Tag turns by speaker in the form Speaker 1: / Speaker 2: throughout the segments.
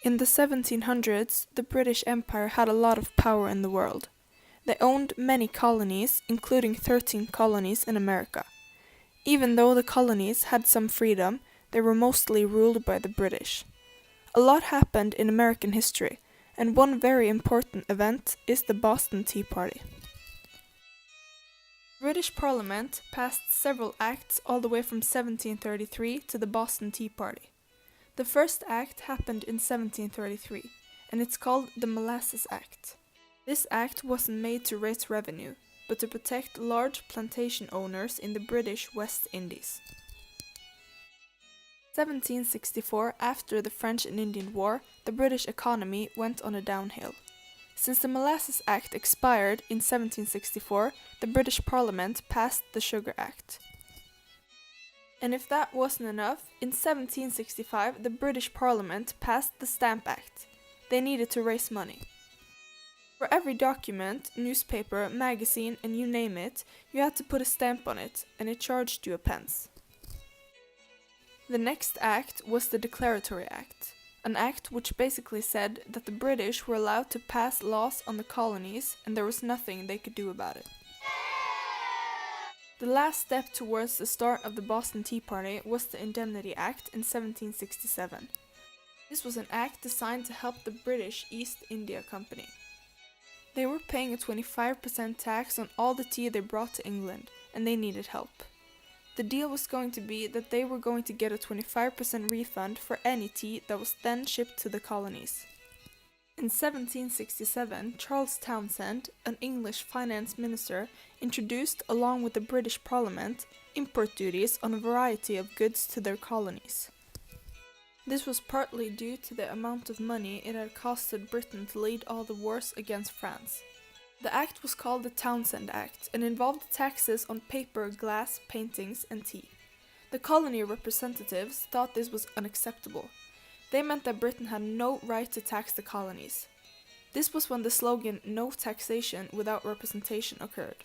Speaker 1: In the 1700s, the British Empire had a lot of power in the world. They owned many colonies, including 13 colonies in America. Even though the colonies had some freedom, they were mostly ruled by the British. A lot happened in American history, and one very important event is the Boston Tea Party. The British Parliament passed several acts all the way from 1733 to the Boston Tea Party. The first act happened in 1733, and it's called the Molasses Act. This act wasn't made to raise revenue, but to protect large plantation owners in the British West Indies. 1764, after the French and Indian War, the British economy went on a downhill. Since the Molasses Act expired in 1764, the British Parliament passed the Sugar Act. And if that wasn't enough, in 1765 the British Parliament passed the Stamp Act. They needed to raise money. For every document, newspaper, magazine, and you name it, you had to put a stamp on it, and it charged you a pence. The next act was the Declaratory Act, an act which basically said that the British were allowed to pass laws on the colonies and there was nothing they could do about it. The last step towards the start of the Boston Tea Party was the Indemnity Act in 1767. This was an act designed to help the British East India Company. They were paying a 25% tax on all the tea they brought to England, and they needed help. The deal was going to be that they were going to get a 25% refund for any tea that was then shipped to the colonies. In 1767, Charles Townshend, an English finance minister, introduced, along with the British Parliament, import duties on a variety of goods to their colonies. This was partly due to the amount of money it had costed Britain to lead all the wars against France. The act was called the Townshend Act and involved taxes on paper, glass, paintings, and tea. The colony representatives thought this was unacceptable. They meant that Britain had no right to tax the colonies. This was when the slogan "No taxation without representation" occurred.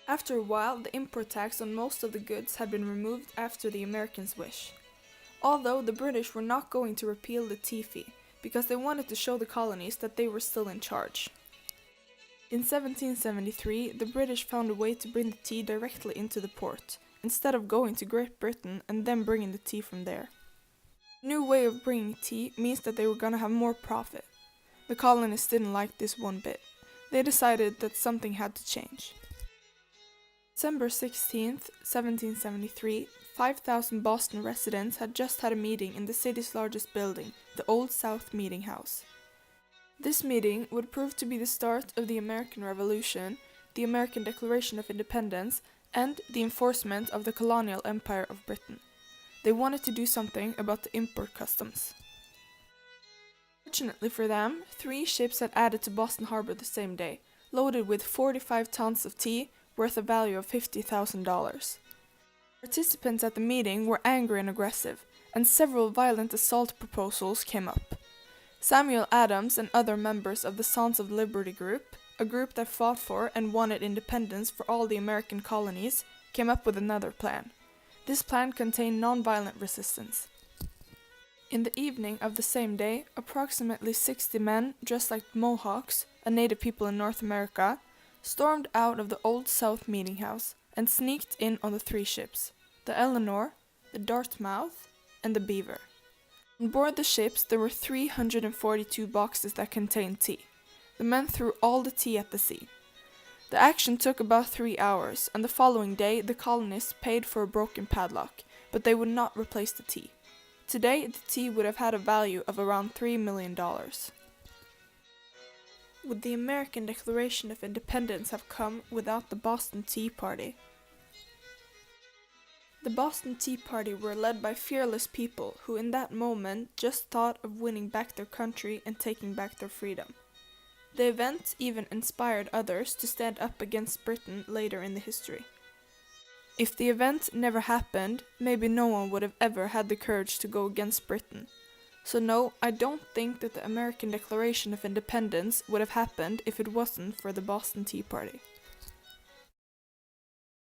Speaker 1: After a while, the import tax on most of the goods had been removed after the Americans' wish. Although the British were not going to repeal the tea fee, because they wanted to show the colonies that they were still in charge. In 1773, the British found a way to bring the tea directly into the port, instead of going to Great Britain and then bringing the tea from there. The new way of bringing tea means that they were going to have more profit. The colonists didn't like this one bit. They decided that something had to change. December 16th, 1773, 5,000 Boston residents had just had a meeting in the city's largest building, the Old South Meeting House. This meeting would prove to be the start of the American Revolution, the American Declaration of Independence, and the enforcement of the colonial empire of Britain. They wanted to do something about the import customs. Fortunately for them, 3 ships had added to Boston Harbor the same day, loaded with 45 tons of tea worth a value of $50,000. Participants at the meeting were angry and aggressive, and several violent assault proposals came up. Samuel Adams and other members of the Sons of Liberty group, a group that fought for and wanted independence for all the American colonies, came up with another plan. This plan contained non-violent resistance. In the evening of the same day, approximately 60 men, dressed like Mohawks, a native people in North America, stormed out of the Old South Meeting House and sneaked in on the 3 ships, the Eleanor, the Dartmouth, and the Beaver. On board the ships there were 342 boxes that contained tea. The men threw all the tea at the sea. The action took about 3 hours, and the following day the colonists paid for a broken padlock, but they would not replace the tea. Today the tea would have had a value of around $3 million. Would the American Declaration of Independence have come without the Boston Tea Party? The Boston Tea Party were led by fearless people who in that moment just thought of winning back their country and taking back their freedom. The event even inspired others to stand up against Britain later in the history. If the event never happened, maybe no one would have ever had the courage to go against Britain. So no, I don't think that the American Declaration of Independence would have happened if it wasn't for the Boston Tea Party.